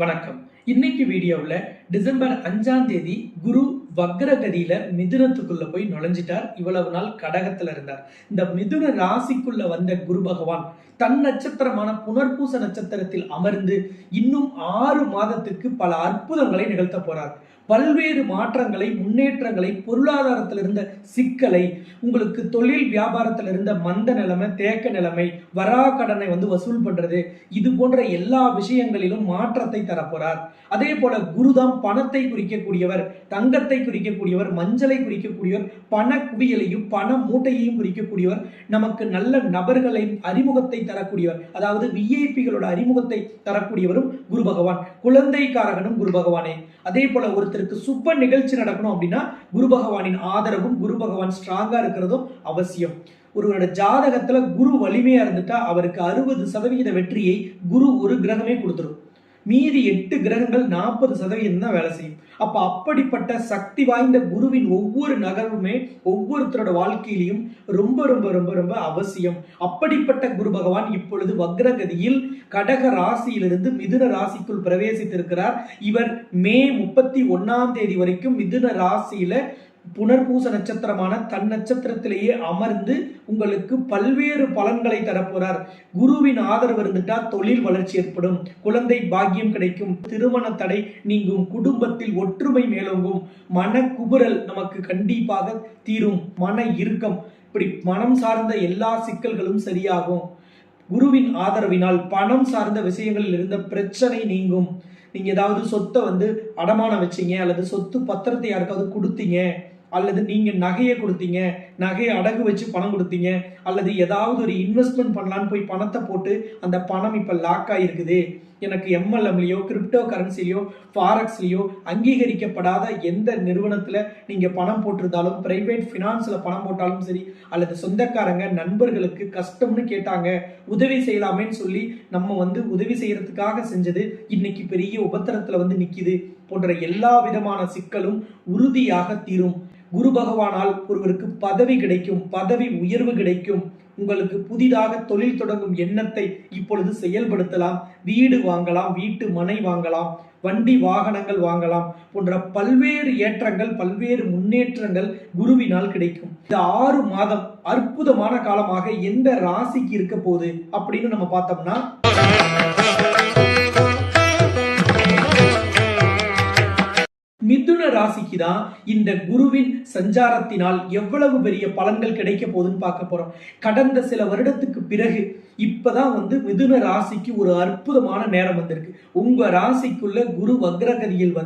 வணக்கம். இன்னைக்கு வீடியோவில் டிசம்பர் 5ஆம் தேதி குரு வக்ரகதியில மிதுனத்துக்குள்ள போய் நுழைஞ்சிட்டார். இவ்வளவு நாள் கடகத்துல இருந்தார். இந்த மிதுன ராசிக்குள்ள வந்த குரு பகவான் தன் நட்சத்திரமான புனர்பூச நட்சத்திரத்தில் அமர்ந்து இன்னும் 6 மாதத்துக்கு பல அற்புதங்களை நிகழ்த்த போறார். பல்வேறு மாற்றங்களை, முன்னேற்றங்களை, பொருளாதாரத்தில் இருந்த சிக்கலை, உங்களுக்கு தொழில் வியாபாரத்தில் இருந்த மந்த நிலைமை, தேக்க நிலைமை, வரா கடனை வசூல் பண்றது, இது போன்ற எல்லா விஷயங்களிலும் மாற்றத்தை தரப்போறார். அதே போல குருதான் பணத்தை குறிக்கக்கூடியவர், தங்கத்தை குறிக்கக்கூடியவர், மஞ்சளை குறிக்கக்கூடியவர், பண குவியலையும் பண மூட்டையையும் குறிக்கக்கூடியவர், நமக்கு நல்ல நபர்களை அறிமுகத்தை தரக்கூடியவர், அதாவது விஐபிகளோட அறிமுகத்தை தரக்கூடியவரும் குரு பகவான். குழந்தைக்காரகனும் குரு பகவானே. அதே போல ஒருத்தருக்கு சுப நிகழ்ச்சி நடக்கணும் அப்படின்னா குரு பகவானின் ஆதரவும், குரு பகவான் ஸ்ட்ராங்கா இருக்கிறதும் அவசியம். ஒருவரோட ஜாதகத்துல குரு வலிமையா இருந்துட்டா அவருக்கு 60% வெற்றியை குரு ஒரு கிரகமே கொடுத்துரும். மீதி 8 கிரகங்கள் 40% தான் வேலை செய்யும். அப்படிப்பட்ட சக்தி வாய்ந்த குருவின் ஒவ்வொரு நகர்வுமே ஒவ்வொருத்தரோட வாழ்க்கையிலையும் ரொம்ப ரொம்ப ரொம்ப ரொம்ப அவசியம். அப்படிப்பட்ட குரு பகவான் இப்பொழுது வக்ரகதியில் கடக ராசியிலிருந்து மிதுன ராசிக்குள் பிரவேசித்திருக்கிறார். இவர் மே 31ஆம் தேதி வரைக்கும் மிதுன ராசியில புனர்பூச நட்சத்திரமான தன் நட்சத்திரத்திலேயே அமர்ந்து உங்களுக்கு பல்வேறு பலன்களை தரப்போறார். குருவின் ஆதரவு இருந்துட்டா தொழில் வளர்ச்சி ஏற்படும், குழந்தை பாக்கியம் கிடைக்கும், திருமண தடை நீங்கும், குடும்பத்தில் ஒற்றுமை மேலோங்கும், மன குபுரல் நமக்கு கண்டிப்பாக தீரும், மன இறுக்கம், இப்படி மனம் சார்ந்த எல்லா சிக்கல்களும் சரியாகும். குருவின் ஆதரவினால் பணம் சார்ந்த விஷயங்களில் இருந்த பிரச்சனை நீங்கும். நீங்க ஏதாவது சொத்தை அடமானம் வச்சீங்க, அல்லது சொத்து பத்திரத்தை யாருக்காவது கொடுத்தீங்க, அல்லது நீங்க நகையை கொடுத்தீங்க, நகையை அடகு வச்சு பணம் கொடுத்தீங்க, அல்லது ஏதாவது ஒரு இன்வெஸ்ட்மெண்ட் பண்ணலான்னு போய் பணத்தை போட்டு அந்த பணம் இப்ப லாக் ஆகிருக்குது, எனக்கு எம்எல்எம்லையோ கிரிப்டோ கரன்சிலையோ ஃபாரெக்ஸ்லையோ அங்கீகரிக்கப்படாத எந்த நிறுவனத்துல நீங்க பணம் போட்டிருந்தாலும், பிரைவேட் ஃபினான்ஸ்ல பணம் போட்டாலும் சரி, அல்லது சொந்தக்காரங்க நண்பர்களுக்கு கஷ்டம்னு கேட்டாங்க, உதவி செய்யலாமேன்னு சொல்லி நம்ம உதவி செய்யறதுக்காக செஞ்சது இன்னைக்கு பெரிய உபத்திரத்துல நிக்குது போன்ற எல்லா விதமான சிக்கலும் உறுதியாக தீரும். குரு பகவானால் ஒருவருக்கு பதவி கிடைக்கும், பதவி உயர்வு கிடைக்கும். உங்களுக்கு புதிதாக தொழில் தொடங்கும் எண்ணத்தை இப்பொழுது செயல்படுத்தலாம். வீடு வாங்கலாம், வீட்டு மனை வாங்கலாம், வண்டி வாகனங்கள் வாங்கலாம் போன்ற பல்வேறு ஏற்றங்கள், பல்வேறு முன்னேற்றங்கள் குருவினால் கிடைக்கும். இந்த 6 மாதம் அற்புதமான காலமாக எந்த ராசிக்கு இருக்க போகுது அப்படின்னு நம்ம பார்த்தோம்னா, மிதுன ராசிக்கு தான் இந்த குருவின் சஞ்சாரத்தினால் எவ்வளவு பெரிய பலன்கள் கிடைக்க போகுதுன்னு பார்க்க போறோம். கடந்த சில வருடத்துக்கு பிறகு இப்பதான் மிதுன ராசிக்கு ஒரு அற்புதமான நேரம் வந்திருக்கு. உங்க ராசிக்குள்ள குரு வக்ரகதியில்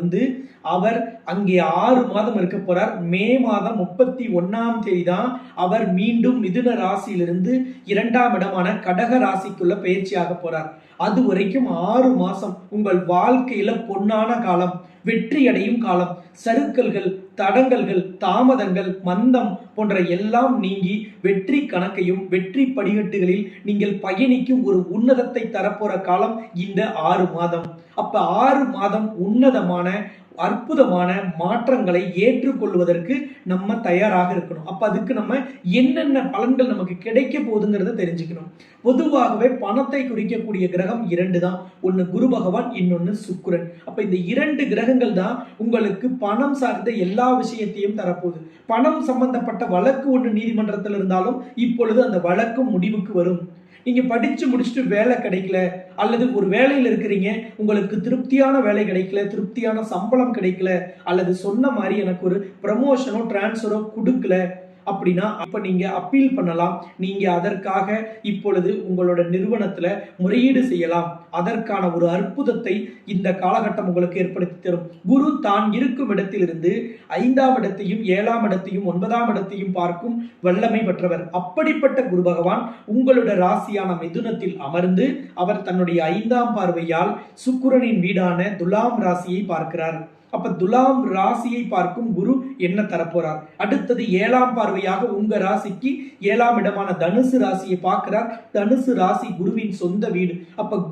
அவர் அங்கே 6 மாதம் இருக்க போறார். மே மாதம் 31ஆம் தேதி தான் அவர் மீண்டும் மிதுன ராசியிலிருந்து 2ஆம் இடமான கடக ராசிக்குள்ள பயிற்சியாக போறார். அது வரைக்கும் 6 மாசம் உங்கள் வாழ்க்கையில பொன்னான காலம், வெற்றி அடையும் காலம். சறுக்கல்கள், தடங்கல்கள், தாமதங்கள், மந்தம் போன்ற எல்லாம் நீங்கி வெற்றி கணக்கையும் வெற்றி படிக்கட்டுகளில் நீங்கள் பயணிக்கும் ஒரு உன்னதத்தை தரப்போற காலம் இந்த 6 மாதம். 6 மாதம் உன்னதமான அற்புதமான மாற்றங்களை ஏற்றுக்கொள்வதற்கு நம்ம தயாராக இருக்கணும். அதுக்கு நம்ம என்னென்ன பலன்கள் நமக்கு கிடைக்க போகுதுங்கிறத தெரிஞ்சுக்கணும். பொதுவாகவே பணத்தை குறிக்கக்கூடிய கிரகம் 2 தான். ஒன்னு குரு பகவான், இன்னொன்னு சுக்கிரன். இந்த 2 கிரகங்கள் தான் உங்களுக்கு பணம் சார்ந்த எல்லா விஷயத்தையும் தரப்போகுது. பணம் சம்பந்தப்பட்ட வழக்கு ஒன்று நீதிமன்றத்தில் இருந்தாலும் இப்பொழுது அந்த வழக்கும் முடிவுக்கு வரும். நீங்க படிச்சு முடிச்சுட்டு வேலை கிடைக்கல, அல்லது ஒரு வேலையில் இருக்கிறீங்க, உங்களுக்கு திருப்தியான வேலை கிடைக்கல, திருப்தியான சம்பளம் கிடைக்கல, அல்லது சொன்ன மாதிரி எனக்கு ஒரு ப்ரமோஷனோ டிரான்ஸ்ஃபரோ கொடுக்கல அப்படின்னா நீங்க அப்பீல் பண்ணலாம். நீங்க அதற்காக இப்பொழுது உங்களோட நிறுவனத்துல முறையீடு செய்யலாம். அதற்கான ஒரு அற்புதத்தை இந்த காலகட்டம் உங்களுக்கு ஏற்படுத்தி தரும். குரு தான் இருக்கும் இடத்திலிருந்து 5ஆம் இடத்தையும் 7ஆம் இடத்தையும் 9ஆம் இடத்தையும் பார்க்கும் வல்லமை பெற்றவர். அப்படிப்பட்ட குரு பகவான் உங்களோட ராசியான மிதுனத்தில் அமர்ந்து அவர் தன்னுடைய 5ஆம் பார்வையால் சுக்கிரனின் வீடான துலாம் ராசியை பார்க்கிறார். துலாம் ராசியை பார்க்கும் குரு என்ன தரப்போறார்? அடுத்தது 7ஆம் பார்வையாக உங்க ராசிக்கு 7ஆம் இடமான தனுசு ராசியை பார்க்கிறார். தனுசு ராசி குருவின் சொந்த வீடு.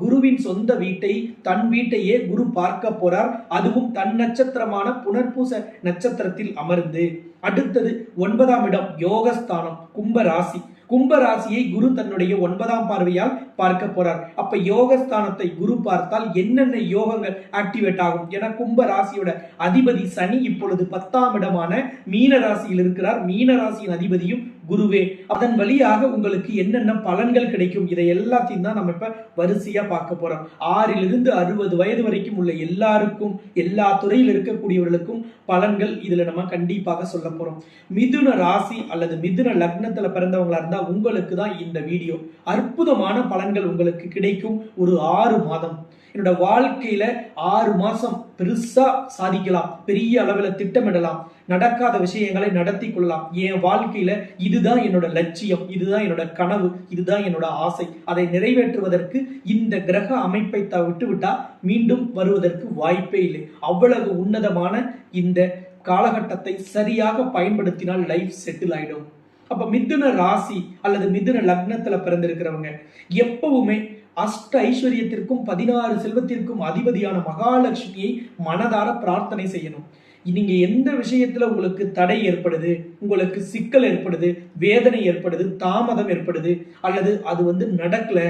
குருவின் சொந்த வீட்டை, தன் வீட்டையே குரு பார்க்க போறார். அதுவும் தன் நட்சத்திரமான புனர்பூச நட்சத்திரத்தில் அமர்ந்து. அடுத்தது 9ஆம் இடம் யோகஸ்தானம் கும்ப ராசி. கும்ப ராசியை குரு தன்னுடைய 9ஆம் பார்வையால் பார்க்க போறார். அப்ப யோகஸ்தானத்தை குரு பார்த்தால் என்னென்ன யோகங்கள் ஆக்டிவேட் ஆகும்? ஏன்னா கும்ப ராசியோட அதிபதி சனி இப்பொழுது 10ஆம் இடமான மீன ராசியில் இருக்கிறார். மீன ராசியின் அதிபதியும் குருவே. அதன் வழியாக உங்களுக்கு என்னென்ன பலன்கள் கிடைக்கும், இதை எல்லாத்தையும் தான் நம்ம இப்ப வரிசையா பார்க்க போறோம். 6லிருந்து 60 வயது வரைக்கும் உள்ள எல்லாருக்கும், எல்லா துறையில் இருக்கக்கூடியவர்களுக்கும் பலன்கள் இதுல நம்ம கண்டிப்பாக சொல்ல போறோம். மிதுன ராசி அல்லது மிதுன லக்னத்துல பிறந்தவங்களா இருந்தா உங்களுக்கு தான் இந்த வீடியோ. அற்புதமான பலன்கள் உங்களுக்கு கிடைக்கும். ஒரு 6 மாதம் என்னோட வாழ்க்கையில 6 மாசம் பெருசா சாதிக்கலாம், பெரிய அளவில் திட்டமிடலாம், நடக்காத விஷயங்களை நடத்தி கொள்ளலாம். என் வாழ்க்கையில இதுதான் என்னோட லட்சியம், இதுதான் என்னோட கனவு, இதுதான் என்னோட ஆசை. அதை நிறைவேற்றுவதற்கு இந்த கிரக அமைப்பை விட்டுவிட்டா மீண்டும் வருவதற்கு வாய்ப்பே இல்லை. அவ்வளவு உன்னதமான இந்த காலகட்டத்தை சரியாக பயன்படுத்தினால் லைஃப் செட்டில் ஆயிடும். அப்ப மிதுன ராசி அல்லது மிதுன லக்னத்துல பிறந்திருக்கிறவங்க எப்பவுமே அஷ்ட ஐஸ்வர்யத்திற்கும் 16 செல்வத்திற்கும் அதிபதியான மகாலட்சுமியை மனதார பிரார்த்தனை செய்யணும். நீங்க எந்த விஷயத்துல உங்களுக்கு தடை ஏற்படுது, உங்களுக்கு சிக்கல் ஏற்படுது, வேதனை ஏற்படுது, தாமதம் ஏற்படுது, அல்லது அது நடக்கல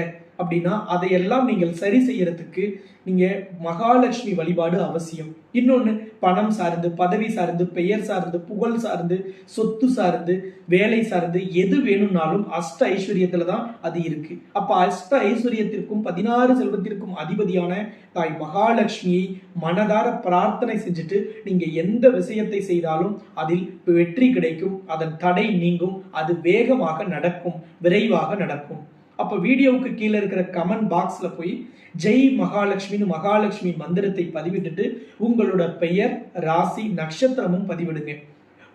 அப்படின்னா அதையெல்லாம் நீங்கள் சரி செய்யறதுக்கு நீங்க மகாலட்சுமி வழிபாடு அவசியம். இன்னொன்னு, பணம் சார்ந்து, பதவி சார்ந்து, பெயர் சார்ந்து, புகழ் சார்ந்து, சொத்து சார்ந்து, வேலை சார்ந்து எது வேணும்னாலும் அஷ்ட ஐஸ்வர்யத்துல தான் அது இருக்கு. அப்ப அஷ்ட ஐஸ்வர்யத்திற்கும் 16 செல்வத்திற்கும் அதிபதியான தாய் மகாலட்சுமியை மனதார பிரார்த்தனை செஞ்சுட்டு நீங்க எந்த விஷயத்தை செய்தாலும் அதில் வெற்றி கிடைக்கும், அதன் தடை நீங்கும், அது வேகமாக நடக்கும், விரைவாக நடக்கும். அப்ப வீடியோவுக்கு கீழே இருக்கிற கமெண்ட் பாக்ஸ்ல போய் ஜெய் மகாலட்சுமின்னு மகாலட்சுமி மந்திரத்தை பதிவிட்டுட்டு உங்களோட பெயர், ராசி, நட்சத்திரமும் பதிவிடுங்க.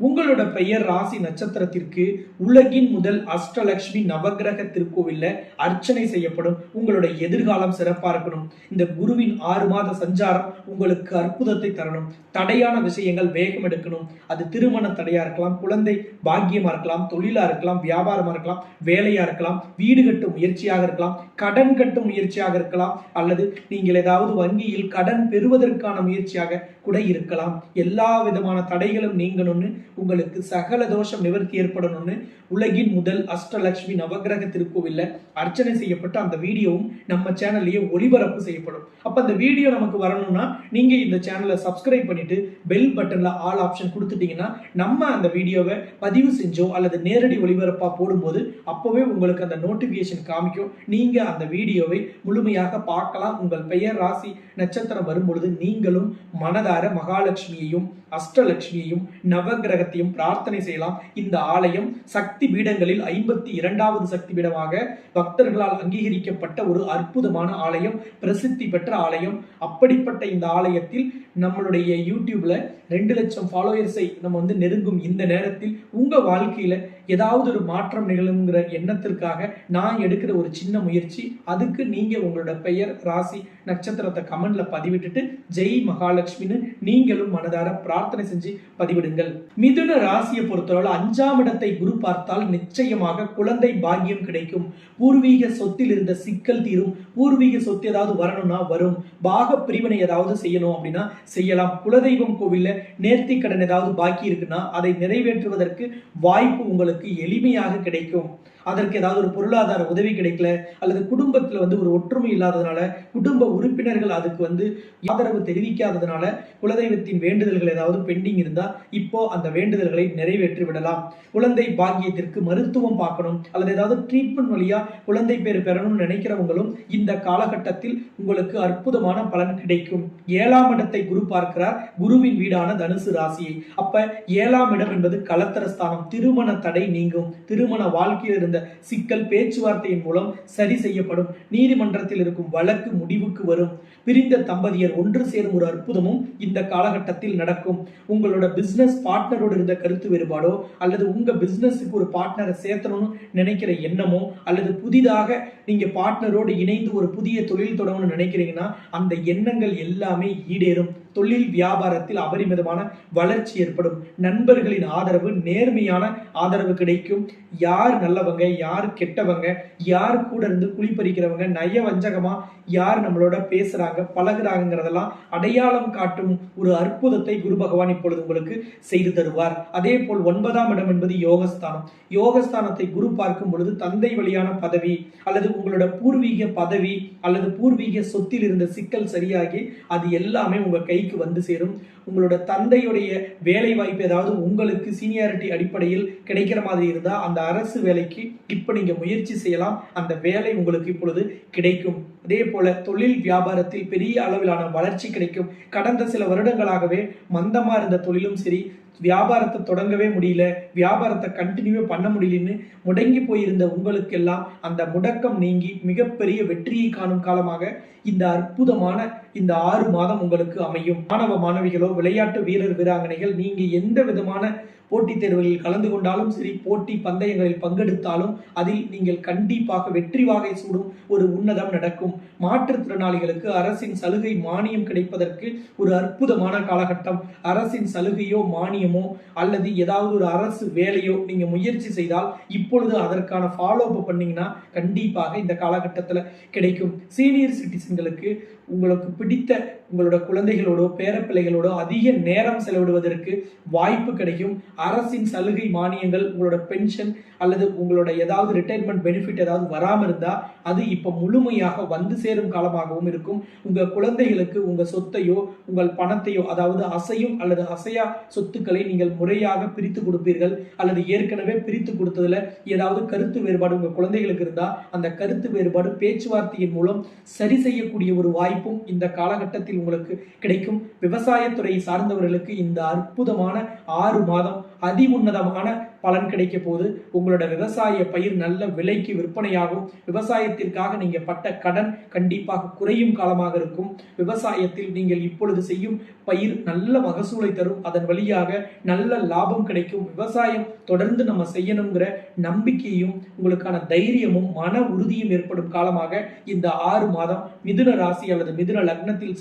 உங்களோட பெயர், ராசி, நட்சத்திரத்திற்கு உலகின் முதல் அஷ்டலட்சுமி நவகிரக திருக்கோவில்ல அர்ச்சனை செய்யப்படும். உங்களோட எதிர்காலம் சிறப்பா இருக்கணும். இந்த குருவின் 6 மாத சஞ்சாரம் உங்களுக்கு அற்புதத்தை தரணும். தடையான விஷயங்கள் வேகம் எடுக்கணும். அது திருமண தடையா இருக்கலாம், குழந்தை பாக்கியமா இருக்கலாம், தொழிலா இருக்கலாம், வியாபாரமா இருக்கலாம், வேலையா இருக்கலாம், வீடு கட்டும் முயற்சியாக இருக்கலாம், கடன் கட்டும் முயற்சியாக இருக்கலாம், அல்லது நீங்கள் ஏதாவது வங்கியில் கடன் பெறுவதற்கான முயற்சியாக கூட இருக்கலாம். எல்லா விதமான தடைகளும் நீங்கணும்னு, உங்களுக்கு சகல தோஷம் நிவர்த்தி ஏற்படணும்னு உலகின் முதல் அஷ்டலட்சுமி நவகிரக திருக்கோவில்ல அர்ச்சனை செய்யப்பட்ட அந்த வீடியோவும் நம்ம சேனல்லையே ஒளிபரப்பு செய்யப்படும். அப்ப அந்த வீடியோ நமக்கு வரணும்னா நீங்க இந்த சேனலை சப்ஸ்கிரைப் பண்ணிட்டு பெல் பட்டன்ல ஆல் ஆப்ஷன் கொடுத்துட்டீங்கன்னா நம்ம அந்த வீடியோவை பதிவு செஞ்சோ அல்லது நேரடி ஒளிபரப்பா போடும்போது அப்பவே உங்களுக்கு அந்த நோட்டிபிகேஷன் காமிக்கும். நீங்க அந்த வீடியோவை முழுமையாக பார்க்கலாம். உங்கள் பெயர், ராசி, நட்சத்திரம் வரும்பொழுது நீங்களும் மனதார மகாலட்சுமியையும் அஷ்டலட்சுமியையும் நவகிரகத்தையும் பிரார்த்தனை செய்யலாம். இந்த ஆலயம் சக்தி பீடங்களில் 52வது சக்தி பீடமாக பக்தர்களால் அங்கீகரிக்கப்பட்ட ஒரு அற்புதமான ஆலயம், பிரசித்தி பெற்ற ஆலயம். அப்படிப்பட்ட இந்த ஆலயத்தில் நம்மளுடைய யூடியூப்ல 2 லட்சம் ஃபாலோயர்ஸை நம்ம நெருங்கும் இந்த நேரத்தில் உங்க வாழ்க்கையில ஏதாவது ஒரு மாற்றம் நிகழுங்கிற எண்ணத்திற்காக நான் எடுக்கிற ஒரு சின்ன முயற்சி. அதுக்கு நீங்க உங்களோட பெயர், ராசி, நட்சத்திரத்தை கமெண்ட்ல பதிவிட்டுட்டு ஜெய் மகாலட்சுமின்னு நீங்களும் மனதார பிரார்த்தனை செஞ்சு பதிவிடுங்கள். மிதுன ராசியை பொறுத்தவரை 5ஆம் இடத்தை குரு பார்த்தால் நிச்சயமாக குழந்தை பாக்கியம் கிடைக்கும். பூர்வீக சொத்தில் இருந்த சிக்கல் தீரும். பூர்வீக சொத்து ஏதாவது வரணும்னா வரும். பாக பிரிவினை ஏதாவது செய்யணும் அப்படின்னா செய்யலாம். குலதெய்வம் கோவில்ல நேர்த்தி கடன் ஏதாவது பாக்கி இருக்குன்னா அதை நிறைவேற்றுவதற்கு வாய்ப்பு உங்களுக்கு எளிமையாக கிடைக்கும். அதற்கு ஏதாவது ஒரு பொருளாதார உதவி கிடைக்கல, அல்லது குடும்பத்துல ஒரு ஒற்றுமை இல்லாததுனால, குடும்ப உறுப்பினர்கள் அதுக்கு ஆதரவு தெரிவிக்காததுனால குலதெய்வத்தின் வேண்டுதல்கள் ஏதாவது பெண்டிங் இருந்தா இப்போ அந்த வேண்டுதல்களை நிறைவேற்றி விடலாம். குழந்தை பாக்கியத்திற்கு மருத்துவம் பார்க்கணும், அல்லது ஏதாவது ட்ரீட்மெண்ட் வழியா குழந்தை பேர் பெறணும்னு நினைக்கிறவங்களும் இந்த காலகட்டத்தில் உங்களுக்கு அற்புதமான பலன் கிடைக்கும். 7ஆம் இடத்தை குரு பார்க்கிறார், குருவின் வீடான தனுசு ராசியை. அப்ப 7ஆம் இடம் என்பது கலத்திரஸ்தானம். திருமண தடை நீங்கும். திருமண வாழ்க்கையில் இருந்த சிக்கல் பேச்சுவார்த்தையின் மூலம் சரி செய்யப்படும். நீதிமன்றத்தில் இருக்கும் வழக்கு முடிவுக்கு வரும். பிரிந்த தம்பதியர் ஒன்று சேரும் ஒரு அற்புதமும் இந்த காலகட்டத்தில் நடக்கும். உங்களோட பிசினஸ் பார்ட்னரோடு இருந்த கருத்து வேறுபாடோ, அல்லது உங்க பிசினஸுக்கு ஒரு பார்ட்னரை சேர்த்தணும்னு நினைக்கிற எண்ணமோ, அல்லது புதிதாக நீங்க பார்ட்னரோடு இணைந்து ஒரு புதிய தொழில் தொடங்கணும்னு நினைக்கிறீங்கன்னா அந்த எண்ணங்கள் எல்லாமே ஈடேறும். தொழில் வியாபாரத்தில் அபரிமிதமான வளர்ச்சி ஏற்படும். நண்பர்களின் ஆதரவு, நேர்மையான ஆதரவு கிடைக்கும். யார் நல்லவங்க, யார் கெட்டவங்க, யார் கூட இருந்து குழிப்பறிக்கிறவங்க, நயவஞ்சகமா யார் நம்மளோட பேசுறாங்க, பழகுறாங்கிறதெல்லாம் அடையாளம் காட்டும் ஒரு அற்புதத்தை குரு பகவான் இப்பொழுது உங்களுக்கு செய்து தருவார். அதே போல் 9ஆம் இடம் என்பது யோகஸ்தானம். யோகஸ்தானத்தை குரு பார்க்கும் பொழுது தந்தை வழியான பதவி அல்லது உங்களோட பூர்வீக பதவி அல்லது பூர்வீக சொத்தில் இருந்த சிக்கல் சரியாகி அது எல்லாமே உங்க கைக்கு வந்து சேரும். உங்களோட தந்தையுடைய வேலை வாய்ப்பு ஏதாவது உங்களுக்கு சீனியாரிட்டி அடிப்படையில் கிடைக்கிற மாதிரி இருந்தா அந்த அரசு வேலைக்கு இப்ப நீங்க முயற்சி செய்யலாம். அந்த வேலை உங்களுக்கு இப்பொழுது கிடைக்கும். அதே போல தொழில் வியாபாரத்தில் பெரிய அளவிலான வளர்ச்சி கிடைக்கும். கடந்த சில வருடங்களாகவே மந்தமா இருந்த தொழிலும் சரி, வியாபாரத்தை தொடங்கவே முடியல, வியாபாரத்தை கண்டினியூ பண்ண முடியலன்னு முடங்கி போயிருந்த உங்களுக்கெல்லாம் அந்த முடக்கம் நீங்கி மிகப்பெரிய வெற்றியை காணும் காலமாக இந்த அற்புதமான இந்த 6 மாதம் உங்களுக்கு அமையும். மாணவ மாணவிகளோ, விளையாட்டு வீரர் வீராங்கனைகள், நீங்க எந்த விதமான போட்டித் தேர்வுகளில் கலந்து கொண்டாலும் சரி, போட்டி பந்தயங்களில் பங்கெடுத்தாலும் அதில் நீங்கள் கண்டிப்பாக வெற்றி வாகை சூடும் ஒரு உன்னதம் நடக்கும். மாற்றுத்திறனாளிகளுக்கு அரசின் சலுகை மானியம் கிடைப்பதற்கு ஒரு அற்புதமான காலகட்டம். அரசின் சலுகையோ மானியமோ அல்லது ஏதாவது ஒரு அரசு வேலையோ நீங்க முயற்சி செய்தால் இப்பொழுது அதற்கான ஃபாலோ அப் பண்ணீங்கன்னா கண்டிப்பாக இந்த காலகட்டத்தில் கிடைக்கும். சீனியர் சிட்டிசன்களுக்கு உங்களுக்கு பிடித்த உங்களோட குழந்தைகளோடோ பேரப்பிள்ளைகளோடோ அதிக நேரம் செலவிடுவதற்கு வாய்ப்பு கிடைக்கும். அரசின் சலுகை மானியங்கள், உங்களோட பென்ஷன் அல்லது உங்களோட ஏதாவது ரிட்டையர்மெண்ட் பெனிஃபிட் ஏதாவது வராமல் இருந்தா அது இப்ப முழுமையாக வந்து சேரும் காலமாகவும் இருக்கும். உங்க குழந்தைகளுக்கு உங்க சொத்தையோ உங்கள் பணத்தையோ, அதாவது அசையும் அல்லது அசையா சொத்துக்களை நீங்கள் முறையாக பிரித்து கொடுப்பீர்கள். அல்லது ஏற்கனவே பிரித்து கொடுத்ததுல ஏதாவது கருத்து வேறுபாடு உங்க குழந்தைகளுக்கு இருந்தா அந்த கருத்து வேறுபாடு பேச்சுவார்த்தையின் மூலம் சரி செய்யக்கூடிய ஒரு வாய்ப்பும் இந்த காலகட்டத்தில் உங்களுக்கு கிடைக்கும். விவசாயத்துறை சார்ந்தவர்களுக்கு இந்த அற்புதமான 6 மாதம் அதி உன்னதமான பலன் கிடைக்க போது. உங்களோட விவசாய பயிர் நல்ல விலைக்கு விற்பனையாகும். விவசாயத்திற்காக நீங்க பட்ட கடன் கண்டிப்பாக குறையும் காலமாக இருக்கும். விவசாயத்தில் நீங்கள் இப்பொழுது செய்யும் பயிர் நல்ல மகசூலை தரும். அதன் வழியாக நல்ல லாபம் கிடைக்கும். விவசாயம் தொடர்ந்து நம்ம செய்யணுங்கிற நம்பிக்கையும் உங்களுக்கான தைரியமும் மன உறுதியும் ஏற்படும் காலமாக இந்த 6 மாதம் மிதுன ராசி அல்லது மிதுன லக்னத்தில்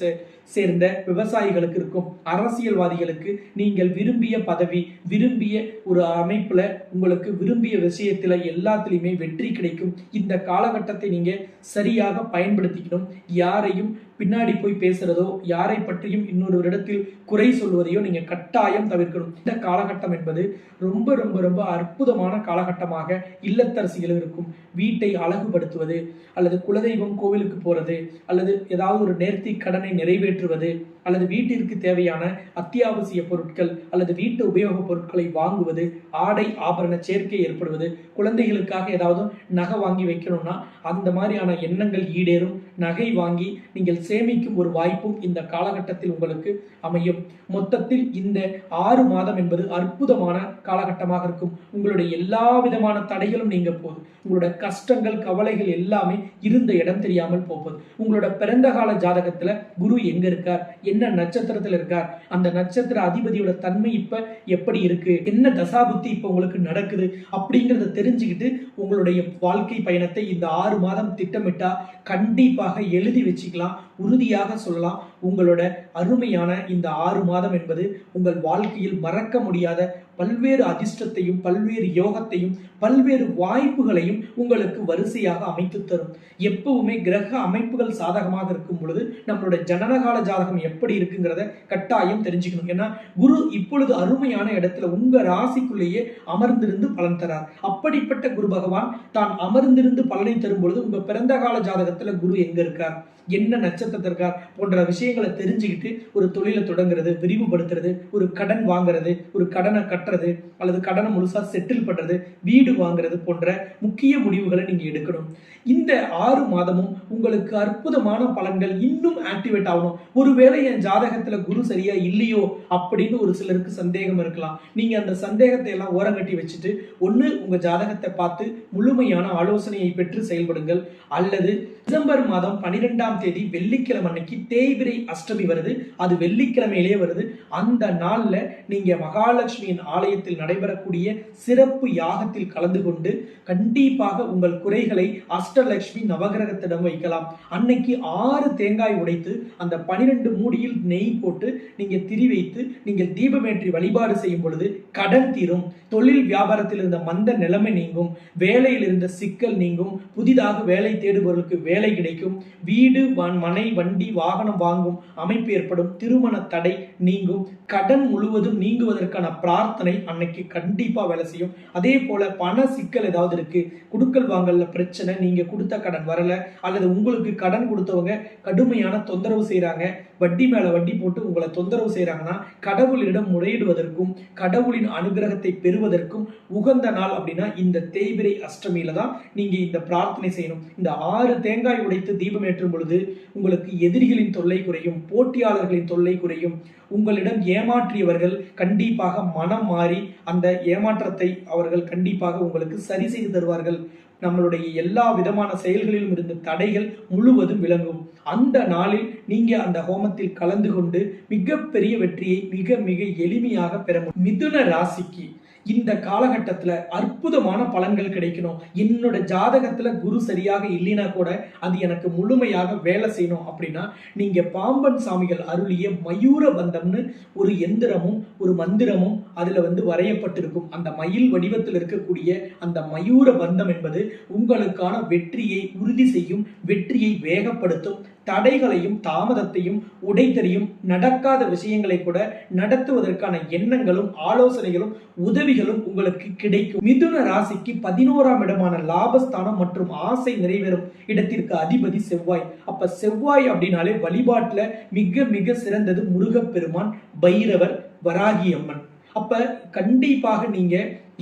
சேர்ந்த விவசாயிகளுக்கு இருக்கும். அரசியல்வாதிகளுக்கு நீங்கள் விரும்பிய பதவி, விரும்பிய ஒரு அமைப்புல உங்களுக்கு விரும்பிய விஷயத்துல எல்லாத்திலுமே வெற்றி கிடைக்கும். இந்த காலகட்டத்தை நீங்க சரியாக பயன்படுத்திக்கணும். யாரையும் பின்னாடி போய் பேசுறதோ, யாரை பற்றியும் இன்னொருவரிடத்தில் குறை சொல்வதையோ நீங்க கட்டாயம் தவிர்க்கணும். இந்த காலகட்டம் என்பது ரொம்ப ரொம்ப ரொம்ப அற்புதமான காலகட்டமாக இல்லத்தரசிகள் இருக்கும். வீட்டை அழகுபடுத்துவது அல்லது குலதெய்வம் கோவிலுக்கு போறது அல்லது ஏதாவது ஒரு நேர்த்தி கடனை நிறைவேற்றுவது அல்லது வீட்டிற்கு தேவையான அத்தியாவசிய பொருட்கள் அல்லது வீட்டு உபயோக பொருட்களை வாங்குவது, ஆடை ஆபரண சேர்க்கை ஏற்படுவது, குழந்தைகளுக்காக ஏதாவது நகை வாங்கி வைக்கணும்னா அந்த மாதிரியான எண்ணங்கள் ஈடேறும். நகை வாங்கி நீங்கள் சேமிக்கும் ஒரு வாய்ப்பும் இந்த காலகட்டத்தில் உங்களுக்கு அமையும். மொத்தத்தில் இந்த 6 மாதம் என்பது அற்புதமான காலகட்டமாக இருக்கும். உங்களுடைய எல்லா விதமான தடைகளும் நீங்க போகுது. உங்களோட கஷ்டங்கள் கவலைகள் எல்லாமே இருந்த இடம் தெரியாமல் போகுது. உங்களோட பிறந்த கால ஜாதகத்துல குரு எங்க இருக்கார், என்ன நட்சத்திரத்துல இருக்கார், அந்த நட்சத்திர அதிபதியோட தன்மை இப்ப எப்படி இருக்கு, என்ன தசாபுத்தி இப்ப உங்களுக்கு நடக்குது அப்படிங்கறத தெரிஞ்சுக்கிட்டு உங்களுடைய வாழ்க்கை பயணத்தை இந்த 6 மாதம் திட்டமிட்டா கண்டிப்பாக எழுதி வச்சுக்கலாம். உறுதியாக சொல்லலாம், உங்களோட அருமையான இந்த 6 மாதம் என்பது உங்கள் வாழ்க்கையில் மறக்க முடியாத பல்வேறு அதிர்ஷ்டத்தையும் பல்வேறு யோகத்தையும் பல்வேறு வாய்ப்புகளையும் உங்களுக்கு வரிசையாக அமைத்து தரும். எப்பவுமே கிரக அமைப்புகள் சாதகமாக இருக்கும் பொழுது நம்மளோட ஜனனகால ஜாதகம் எப்படி இருக்குங்கிறத கட்டாயம் தெரிஞ்சுக்கணும். ஏன்னா குரு இப்பொழுது அருமையான இடத்துல உங்க ராசிக்குள்ளேயே அமர்ந்திருந்து பலன் தரார். அப்படிப்பட்ட குரு பகவான் தான் அமர்ந்திருந்து பலனை தரும் பொழுது உங்க பிறந்த கால ஜாதகத்துல குரு எங்க இருக்கார், என்ன நட்சத்திரத்தில் இருக்கார் போன்ற விஷயங்களை தெரிஞ்சுக்கிட்டு ஒரு தொழிலை தொடங்குறது, விரிவுபடுத்துறது, ஒரு கடன் வாங்குறது, ஒரு கடனை கட்டுறது அல்லது கடனை முழுசா செட்டில் பண்றது, வீடு வாங்குறது போன்ற முக்கிய முடிவுகளை நீங்க எடுக்கணும். இந்த 6 மாதமும் உங்களுக்கு அற்புதமான பலன்கள் இன்னும் ஆக்டிவேட் ஆகணும். ஒருவேளை என் ஜாதகத்துல குரு சரியா இல்லையோ அப்படின்னு ஒரு சிலருக்கு சந்தேகம் இருக்கலாம். நீங்க அந்த சந்தேகத்தை எல்லாம் ஓரங்கட்டி வச்சுட்டு ஒண்ணு உங்க ஜாதகத்தை பார்த்து முழுமையான ஆலோசனையை பெற்று செயல்படுங்கள். அல்லது டிசம்பர் மாதம் 12ஆம் தேதி வெள்ளிக்கிழமை அன்னைக்கு தேய்பிரை அஷ்டமி வருது. அது வெள்ளிக்கிழமையிலே வருது. அந்த நாள்ல நீங்க மகாலட்சுமியின் ஆலயத்தில் நடைபெறக்கூடிய சிறப்பு யாகத்தில் கலந்து கொண்டு கண்டிப்பாக உங்கள் குறைகளை அஷ்டலட்சுமி நவகிரகத்திடம் வைக்கலாம். அன்னைக்கு 6 தேங்காய் உடைத்து அந்த 12 மூடியில் நெய் போட்டு நீங்க திரி வைத்து நீங்கள் தீபமேற்றி வழிபாடு செய்யும் பொழுது கடன் தீரும், தொழில் வியாபாரத்தில் இருந்த மந்த நிலைமை நீங்கும், வேலையில் இருந்த சிக்கல் நீங்கும், புதிதாக வேலை தேடுபவர்களுக்கு வேலை கிடைக்கும், வீடு மனை வண்டி வாகனம் வாங்கும் அமைப்பு ஏற்படும், திருமண தடை நீங்கும், கடன் முழுவதும் நீங்குவதற்கான பிரார்த்தனை அன்னைக்கு கண்டிப்பா வேலை செய்யும். அதே போல பண சிக்கல் ஏதாவது இருக்கு, குடுக்கல் வாங்கல்ல பிரச்சனை, நீங்க கொடுத்த கடன் வரல, அல்லது உங்களுக்கு கடன் கொடுத்தவங்க கடுமையான தொந்தரவு செய்யறாங்க, வட்டி மேல வட்டி போட்டு உங்களை தொந்தரவு செய்யறாங்கன்னா கடவுளிடம் முறையிடுவதற்கும் கடவுளின் அனுகிரகத்தை பெறுவதற்கும் உகந்த நாள் அப்படின்னா இந்த தேய்பிரை அஷ்டமியில தான் நீங்க இந்த பிரார்த்தனை செய்யணும். இந்த 6 தேங்காய் உடைத்து தீபம் ஏற்றும் பொழுது உங்களுக்கு எதிரிகளின் தொல்லை குறையும், போட்டியாளர்களின் தொல்லை குறையும், உங்களிடம் ஏமாற்றியவர்கள் கண்டிப்பாக மனம் மாறி அந்த ஏமாற்றத்தை அவர்கள் கண்டிப்பாக உங்களுக்கு சரி செய்து தருவார்கள். நம்மளுடைய எல்லா விதமான செயல்களிலும் இருந்த தடைகள் முழுவதும் விளங்கும். அந்த நாளில் நீங்க அந்த ஹோமத்தில் கலந்து கொண்டு மிகப்பெரிய வெற்றியை மிக மிக எளிமையாக பெற முடியும். மிதுன ராசிக்கு இந்த காலகட்டத்துல அற்புதமான பலன்கள் கிடைக்கணும். என்னோட ஜாதகத்துல குரு சரியாக இல்லைனா கூட அது எனக்கு முழுமையாக வேலை செய்யணும் அப்படின்னா நீங்க பாம்பன் சாமிகள் அருளிய மயூர பந்தம்னு ஒரு எந்திரமும் ஒரு மந்திரமும் அதுல வரையப்பட்டிருக்கும். அந்த மயில் வடிவத்தில் இருக்கக்கூடிய அந்த மயூர பந்தம் என்பது உங்களுக்கான வெற்றியை உறுதி செய்யும், வெற்றியை வேகப்படுத்தும், தடைகளையும் தாமதத்தையும் உடைத்தறியும், நடக்காத விஷயங்களை கூட நடத்துவதற்கான எண்ணங்களும் ஆலோசனைகளும் உதவிகளும் உங்களுக்கு கிடைக்கும். மிதுன ராசிக்கு 11ஆம் இடமான லாபஸ்தானம் மற்றும் ஆசை நிறைவேறும் இடத்திற்கு அதிபதி செவ்வாய். அப்ப செவ்வாய் அப்படின்னாலே வழிபாட்டுல மிக மிக சிறந்தது முருகப்பெருமான், பைரவர், வராகி அம்மன். அப்ப கண்டிப்பாக நீங்க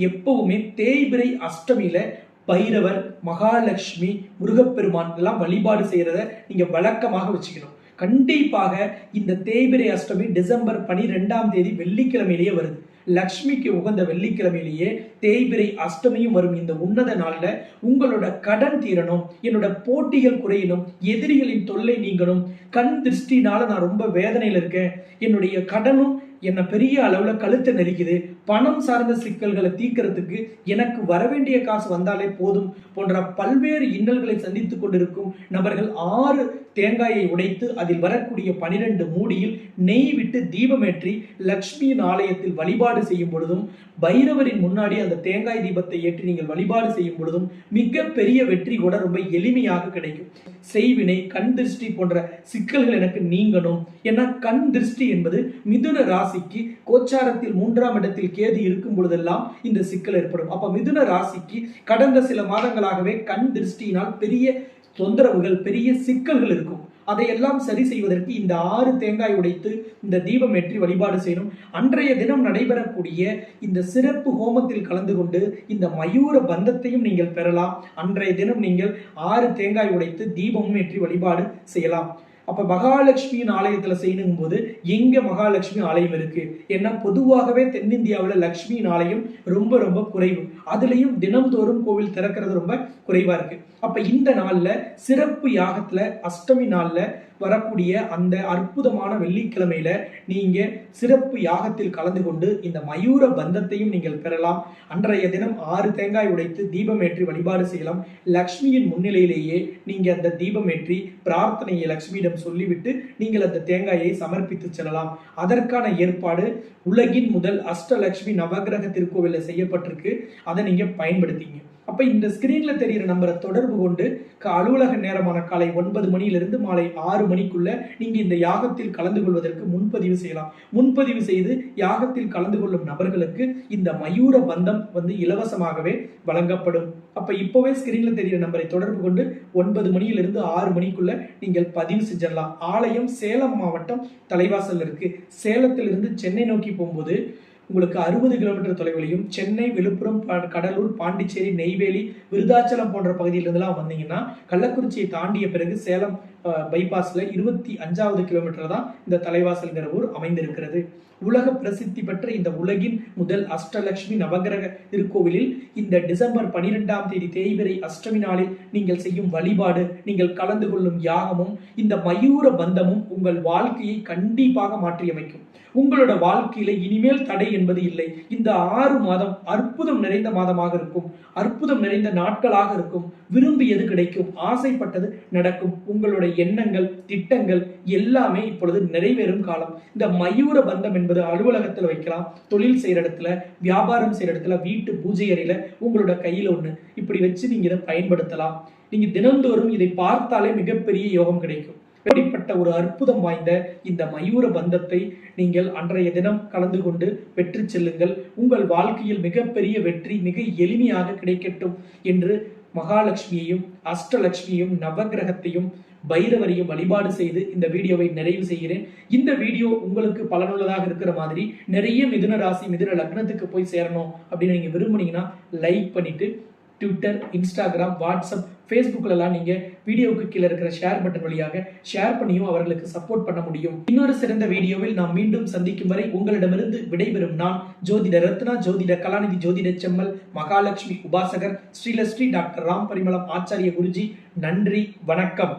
எப்பவுமே தேய்பிரை அஷ்டமியில பைரவர், மகாலட்சுமி, முருகப்பெருமான் எல்லாம் வழிபாடு செய்யறத நீங்க வழக்கமாக வச்சுக்கணும். கண்டிப்பாக இந்த தேய்பிரை அஷ்டமி டிசம்பர் 12ஆம் தேதி வெள்ளிக்கிழமையிலேயே வருது. லக்ஷ்மிக்கு உகந்த வெள்ளிக்கிழமையிலேயே தேய்பிரை அஷ்டமியும் வரும். இந்த உன்னத நாள்ல உங்களோட கடன் தீரணும், என்னோட போட்டிகள் குறையணும், எதிரிகளின் தொல்லை நீங்கணும், கண் திருஷ்டினால நான் ரொம்ப வேதனையில இருக்கேன், என்னுடைய கடனும் என்ன பெரிய அளவுல கழுத்தை நெரிக்குது, பணம் சார்ந்த சிக்கல்களை தீர்க்கிறதுக்கு எனக்கு வரவேண்டிய காசு வந்தாலே போதும் போன்ற பல்வேறு இன்னல்களை சந்தித்துக் கொண்டிருக்கும் நபர்கள் 6 தேங்காயை உடைத்து அதில் வரக்கூடிய 12 மூடியில் நெய் விட்டு தீபமேற்றி லக்ஷ்மியின் ஆலயத்தில் வழிபாடு செய்யும் பொழுதும், பைரவரின் முன்னாடி அந்த தேங்காய் தீபத்தை ஏற்றி நீங்கள் வழிபாடு செய்யும் பொழுதும் மிக பெரிய வெற்றி கூட ரொம்ப எளிமையாக கிடைக்கும். செய்வினை, கண் திருஷ்டி போன்ற சிக்கல்கள் எனக்கு நீங்கணும். ஏன்னா கண் திருஷ்டி என்பது மிதுன ராசிக்கு கோச்சாரத்தில் 3ஆம் இடத்தில் கேது இருக்கும் பொழுதெல்லாம் இந்த சிக்கல் ஏற்படும். அப்ப மிதுன ராசிக்கு கடந்த சில மாதங்களாகவே கண் திருஷ்டியினால் பெரிய தொந்தரவுகள், பெரிய சிக்கல்கள் இருக்கும். அதையெல்லாம் சரி செய்வதற்கு இந்த 6 தேங்காய் உடைத்து இந்த தீபம் ஏற்றி வழிபாடு செய்யணும். அன்றைய தினம் நடைபெறக்கூடிய இந்த சிறப்பு ஹோமத்தில் கலந்து கொண்டு இந்த மயூர பந்தத்தையும் நீங்கள் பெறலாம். அன்றைய தினம் நீங்கள் 6 தேங்காய் உடைத்து தீபமும் ஏற்றி வழிபாடு செய்யலாம். அப்ப மகாலட்சுமியின் ஆலயத்துல செய்யணும் போது எங்க மகாலட்சுமி ஆலயம் இருக்கு? ஏன்னா பொதுவாகவே தென்னிந்தியாவில் லட்சுமியின் ஆலயம் ரொம்ப ரொம்ப குறைவு. அதுலயும் தினம்தோறும் கோவில் திறக்கிறது ரொம்ப குறைவா இருக்கு. அப்ப இந்த நாள்ல சிறப்பு யாகத்துல அஷ்டமி நாள்ல வரக்கூடிய அந்த அற்புதமான வெள்ளிக்கிழமையில நீங்க சிறப்பு யாகத்தில் கலந்து கொண்டு இந்த மயூர பந்தத்தையும் நீங்கள் பெறலாம். அன்றைய தினம் 6 தேங்காய் உடைத்து தீபம் ஏற்றி வழிபாடு செய்யலாம். லக்ஷ்மியின் முன்னிலையிலேயே நீங்க அந்த தீபம் ஏற்றி பிரார்த்தனையை லக்ஷ்மியிடம் சொல்லிவிட்டு நீங்கள் அந்த தேங்காயை சமர்ப்பித்து செல்லலாம். அதற்கான ஏற்பாடு உலகின் முதல் அஷ்டலட்சுமி நவகிரக திருக்கோவிலில் செய்யப்பட்டிருக்கு. அதை நீங்க பயன்படுத்திங்க. அப்ப இந்த ஸ்கிரீன்ல தெரிகிற நம்பரை தொடர்பு கொண்டு அலுவலக நேரமான காலை 9 மணியிலிருந்து மாலை 6 மணிக்குள்ள நீங்க இந்த யாகத்தில் கலந்து கொள்வதற்கு முன்பதிவு செய்யலாம். முன்பதிவு செய்து யாகத்தில் கலந்து கொள்ளும் நபர்களுக்கு இந்த மயூர பந்தம் இலவசமாகவே வழங்கப்படும். அப்ப இப்பவே ஸ்கிரீன்ல தெரிகிற நம்பரை தொடர்பு கொண்டு 9 மணியிலிருந்து 6 மணிக்குள்ள நீங்கள் பதிவு செஞ்சிடலாம். ஆலயம் சேலம் மாவட்டம் தலைவாசல் இருக்கு. சேலத்திலிருந்து சென்னை நோக்கி போகும்போது உங்களுக்கு 60 கிலோமீட்டர் தொலைவிலையும் சென்னை, விழுப்புரம், கடலூர், பாண்டிச்சேரி, நெய்வேலி, விருதாச்சலம் போன்ற பகுதியிலிருந்துலாம் வந்தீங்கன்னா கள்ளக்குறிச்சியை தாண்டிய பிறகு சேலம் பைபாஸ்ல 25வது கிலோமீட்டர் தான் இந்த தலைவாசல்ங்கிற ஊர் அமைந்திருக்கிறது. உலக பிரசித்தி பெற்ற இந்த உலகின் முதல் அஷ்டலட்சுமி நவகிரக திருக்கோவிலில் இந்த டிசம்பர் 12ஆம் தேதி தேய்பிறை அஷ்டமி நாளில் நீங்கள் செய்யும் வழிபாடு, நீங்கள் கலந்து கொள்ளும் யாகமும், இந்த மயூர பந்தமும் உங்கள் வாழ்க்கையை கண்டிப்பாக மாற்றியமைக்கும். உங்களோட வாழ்க்கையில இனிமேல் தடை என்பது இல்லை. இந்த 6 மாதம் அற்புதம் நிறைந்த மாதமாக இருக்கும், அற்புதம் நிறைந்த நாட்களாக இருக்கும். விரும்பியது கிடைக்கும், ஆசைப்பட்டது நடக்கும். உங்களோட எண்ணங்கள், திட்டங்கள் எல்லாமே இப்பொழுது நிறைவேறும் காலம். இந்த மயூர பந்தம் என்பது அலுவலகத்தில் வைக்கலாம், தொழில் செய்யற இடத்துல, வியாபாரம் செய்யற இடத்துல, வீட்டு பூஜை அறையில உங்களோட கையில ஒண்ணு இப்படி வச்சு நீங்க இதை பயன்படுத்தலாம். நீங்க தினந்தோறும் இதை பார்த்தாலே மிகப்பெரிய யோகம் கிடைக்கும். இப்படிப்பட்ட ஒரு அற்புதம் வாய்ந்த இந்த மயூர பந்தத்தை நீங்கள் அன்றைய தினம் கலந்து கொண்டு பெற்று செல்லுங்கள். உங்கள் வாழ்க்கையில் மிகப்பெரிய வெற்றி மிக எளிமையாக கிடைக்கட்டும் என்று மகாலட்சுமியையும் அஷ்டலட்சுமியையும் நவகிரகத்தையும் பைரவரையும் வழிபாடு செய்து இந்த வீடியோவை நிறைவு செய்கிறேன். இந்த வீடியோ உங்களுக்கு பலனுள்ளதாக இருக்கிற மாதிரி நிறைய மிதுன ராசி மிதுன லக்னத்துக்கு போய் சேரணும் அப்படின்னு நீங்க விரும்புனீங்கன்னா லைக் பண்ணிட்டு ட்விட்டர், இன்ஸ்டாகிராம், வாட்ஸ்அப், ஃபேஸ்புக்ல எல்லாம் நீங்க வீடியோவுக்கு கீழே இருக்கிற ஷேர் பட்டன் வழியாக ஷேர் பண்ணியும் அவர்களுக்கு சப்போர்ட் பண்ண முடியும். இன்னொரு சிறந்த வீடியோவில் நாம் மீண்டும் சந்திக்கும் வரை உங்களிடமிருந்து விடைபெறும் நான் ஜோதிட ரத்னா, ஜோதிட கலாநிதி, ஜோதிட செம்மல், மகாலட்சுமி உபாசகர், ஸ்ரீலஸ்ரீ டாக்டர் ராம் பரிமளம் ஆச்சாரிய குருஜி. நன்றி, வணக்கம்.